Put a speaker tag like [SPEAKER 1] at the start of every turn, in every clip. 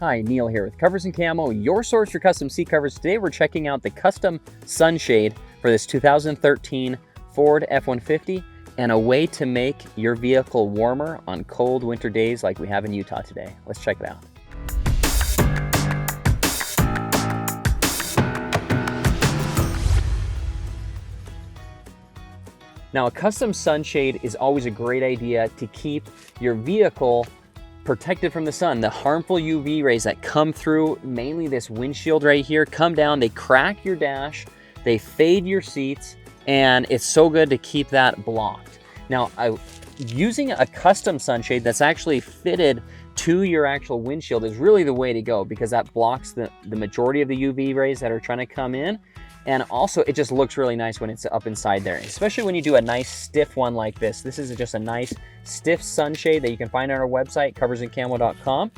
[SPEAKER 1] Hi, Neil here with Covers Camo, your source for custom seat covers. Today we're checking out the custom sunshade for this 2013 Ford F-150 and a way to make your vehicle warmer on cold winter days like we have in Utah today. Let's check it out. Now, a custom sunshade is always a great idea to keep your vehicle protected from the sun. The harmful UV rays that come through, mainly this windshield right here, come down, they crack your dash, they fade your seats, and it's so good to keep that blocked. Now, using a custom sunshade that's actually fitted to your actual windshield is really the way to go, because that blocks the majority of the UV rays that are trying to come in. And also, it just looks really nice when it's up inside there, especially when you do a nice stiff one like this. This is just a nice stiff sunshade that you can find on our website, coversandcamo.com.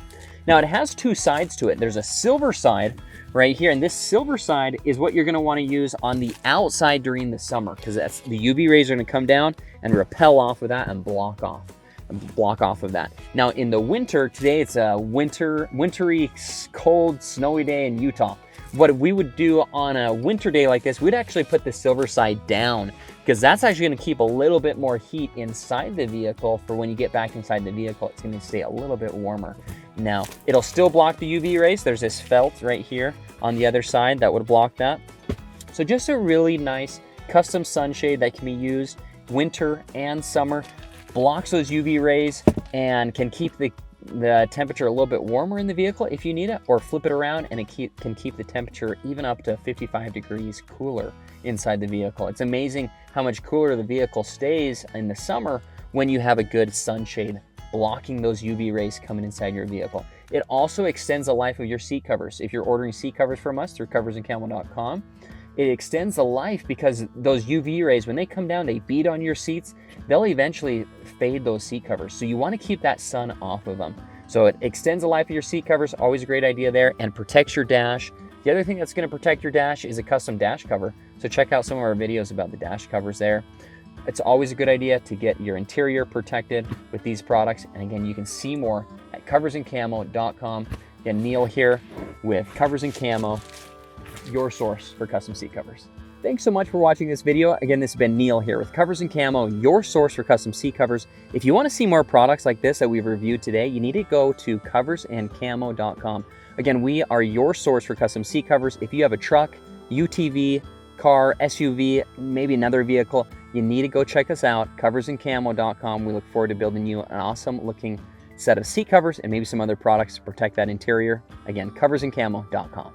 [SPEAKER 1] Now, it has two sides to it. There's a silver side right here, and this silver side is what you're going to want to use on the outside during the summer, because the UV rays are going to come down and repel off of that and block off of that. Now, in the winter, today it's a wintry, cold, snowy day in Utah. What we would do on a winter day like this, we'd actually put the silver side down, because that's actually going to keep a little bit more heat inside the vehicle for when you get back inside the vehicle. It's going to stay a little bit warmer. Now, it'll still block the UV rays. There's this felt right here on the other side that would block that. So just a really nice custom sunshade that can be used winter and summer, blocks those UV rays and can keep the temperature a little bit warmer in the vehicle if you need it, or flip it around and it can keep the temperature even up to 55 degrees cooler inside the vehicle. It's amazing how much cooler the vehicle stays in the summer when you have a good sunshade blocking those UV rays coming inside your vehicle. It also extends the life of your seat covers. If you're ordering seat covers from us through coversandcamo.com, it extends the life, because those UV rays, when they come down, they beat on your seats, they'll eventually fade those seat covers. So you want to keep that sun off of them. So it extends the life of your seat covers, always a great idea there, and protects your dash. The other thing that's going to protect your dash is a custom dash cover. So check out some of our videos about the dash covers there. It's always a good idea to get your interior protected with these products. And again, you can see more at coversandcamo.com. Again, Neil here with Covers and Camo, your source for custom seat covers. Thanks so much for watching this video. Again, this has been Neil here with Covers and Camo, your source for custom seat covers. If you want to see more products like this that we've reviewed today, you need to go to coversandcamo.com. Again, we are your source for custom seat covers. If you have a truck, UTV, car, SUV, maybe another vehicle, you need to go check us out, coversandcamo.com. We look forward to building you an awesome looking set of seat covers and maybe some other products to protect that interior. Again, coversandcamo.com.